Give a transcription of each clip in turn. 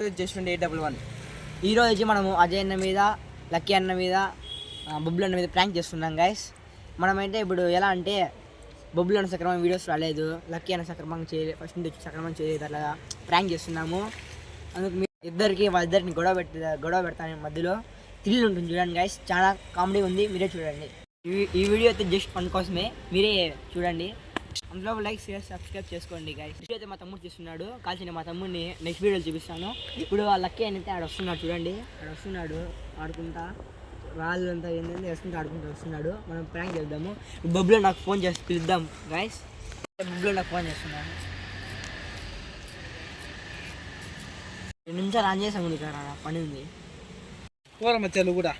To జస్ట్మెంట్ 811. ఈరోజు మనము అజయ్ అన్న మీద, లక్కీ అన్న మీద, బొబ్బులు అన్న మీద ప్రాంక్ చేస్తున్నాం గైస్. మనమైతే ఇప్పుడు ఎలా అంటే బొబ్బులు అన్న సక్రమంగా వీడియోస్ రాలేదు, లక్కీ అన్న సక్రమంగా చేయలేదు, ఫస్ట్ నుంచి సక్రమంగా చేయలేదు, అట్లా ప్రాంక్ చేస్తున్నాము. అందుకు మీ వాళ్ళిద్దరిని గొడవ పెడతాను మధ్యలో. థ్రిల్ ఉంటుంది చూడండి గైస్, చాలా కామెడీ ఉంది, మీరే చూడండి. ఈ వీడియో అయితే జస్ట్ ఫన్ కోసమే, మీరే చూడండి. అందులో లైక్ షేర్ సబ్స్క్రైబ్ చేసుకోండి గైస్. అయితే మా తమ్ముడు చేస్తున్నాడు, కాల్చిన మా తమ్ముడిని నెక్స్ట్ వీడియోలో చూపిస్తాను. ఇప్పుడు ఆ లక్కీ అయితే ఆడ వస్తున్నాడు చూడండి, ఆడ వస్తున్నాడు ఆడుకుంటా, రాళ్ళు అంతా ఏంటంటే వేసుకుంటూ ఆడుకుంటూ వస్తున్నాడు. మనం ప్రాంక్ చేద్దాము. బొబ్బులో నాకు ఫోన్ చేసి పిలుద్దాం గైస్. బొబ్బులో నాకు ఫోన్ చేస్తున్నాను. 2 నిమిషాలు ఆన్ చేసాము, నీకు పని ఉంది. మధ్యలో కూడా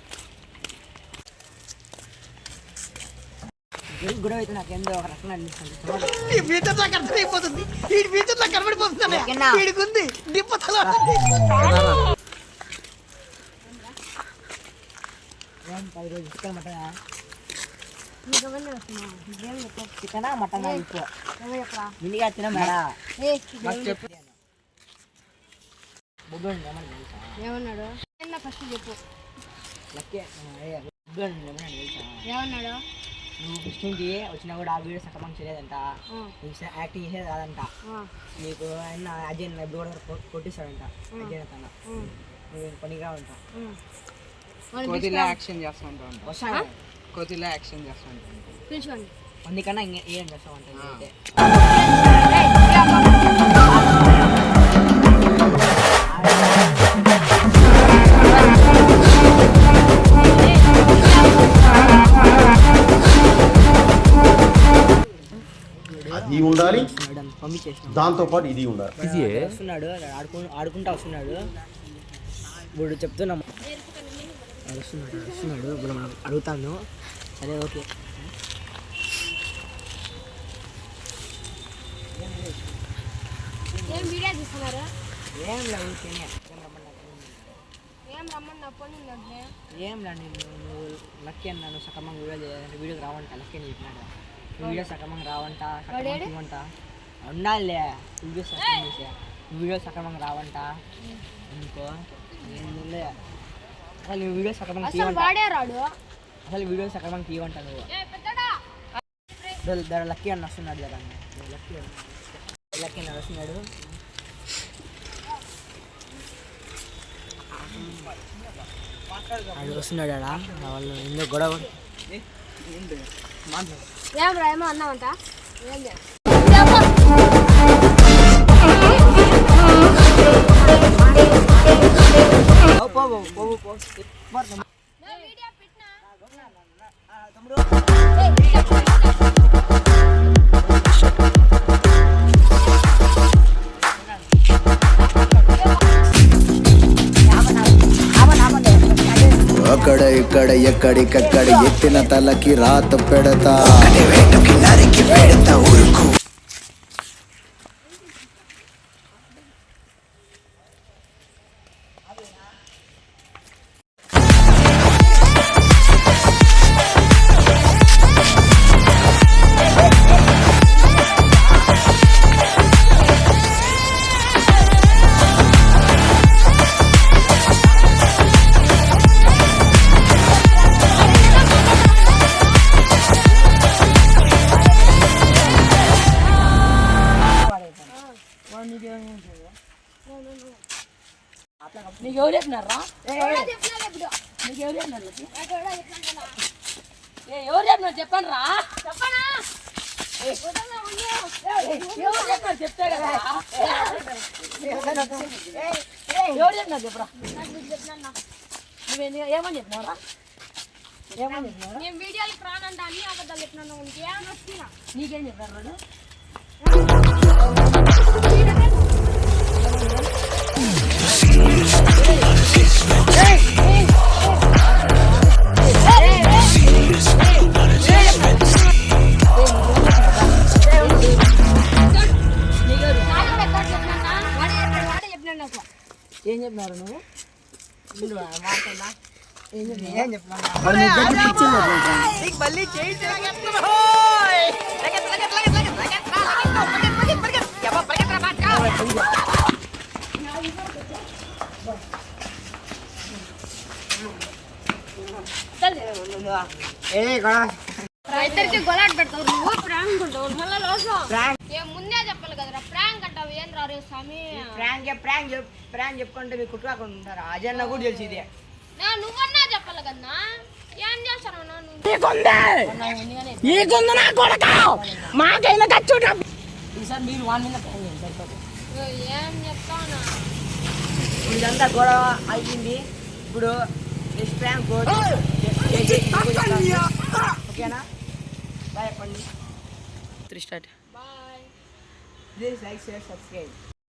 గొడవ అయితే నాకు ఎంతో ఒక రకంగా అనిపిస్తుంది. చికెనా మటనా ఎక్కువ వినిగా తిన మేడా చెప్పు. ఏమన్నాడు ఫస్ట్ చెప్పు. లక్కీ ఏమన్నాడు? నువ్వు ఫస్ట్ నుంచి వచ్చినా కూడా ఆ వీడియో సక్రమంగా చేయలేదంట, యాక్టింగ్ చేసేది కాదంట. నీకు ఆయన అజయ్ ఇప్పుడు కూడా కొట్టిస్తాడంట. అజయ్ తన నువ్వు పనిగా ఉంటా కోతిలా యాక్షన్ చేస్తూ ఉంటాను, కోతిలా యాక్షన్ చేస్తూ ఉంటాను. అందుకన్నా ఏం చేస్తావంట అయితే అది ఉండాలి, దాంతో పాటు ఇది ఉండాలి. వస్తున్నాడు ఆడుకుంటా వస్తున్నాడు. ఇప్పుడు చెప్తున్నాం వస్తున్నాడు ఇప్పుడు మనం అడుగుతాను. సరే ఓకే. ఏం వీడియో తీస్తున్నారు? ఏం లేదు, ఏం లేదు. నువ్వు లక్కీ అన్నాను సక్రమంగా వీడియోకి రావంట. లక్కీ అని చెప్పినాడు, వీడియో సక్రమంగా రావంట, సక్రమంట ఉండాలి. వీడియో సక్రమంగా రావంట ఇంకో ఏంలే. అసలు నువ్వు వీడియో సక్రమంగా తీయవంట, అసలు వీడియో సక్రమంగా తీయవంట నువ్వు. లక్కీ అన్న వస్తున్నాడు కదా, లక్కీ అన్న వస్తున్నాడు. అది వస్తున్నాడు ఆడ వాళ్ళు ఎందుకు గొడవ. ఏమో అన్నావంట? అక్కడ ఇక్కడ ఎక్కడికక్కడ ఎత్తిన తలకి రాత పెడతా, నరికి పెడతా ఊరుకు. నీకు ఎవరు చెప్పినారా? నీకెవరు చెప్పినారు? ఎవరు చెప్పినారు చెప్పండి రా. చెప్తే కదా ఎవరు చెప్పినారు చెప్పరా. నువ్వు ఏమని చెప్పినారా? ఏమని చెప్పినారా? నేను వీడియోకి రానంట అన్ని అబద్ధాలు చెప్పినాను. నీకేం చెప్పారు? ఏం చెప్పినారు నువ్వు? మాట్లాడా ఏం చెప్పినారు? ఏ గొడవ ఇద్దరికి గొలాట పెడతావు నువ్వు ప్రాంక్ ఉంటావు మళ్ళీ లోసం ప్రాంక్ ముందే చెప్పాలి కదరా ప్రాంక్ అంటావు ఏం రారు స్వామి ప్రాంక్ చెప్పుకుంటే మీకు కుట్టుకోకుండా ఉంటారా అజయ్ అన్న కూడా తెలిసి ఇదే నువ్వన్నా చెప్పాలి కదన్నా ఏం చేస్తాను ఈసారి మీరు వాన్ మీద ప్రాంక్ చేయండి సరిపోతుంది. ఏం చెప్తావునా ఇదంతా గొడవ అయ్యింది ఇప్పుడు నెక్స్ట్ ప్రాంక్ ఓకేనా బాయ్ చెప్పండి 3 start bye please like share subscribe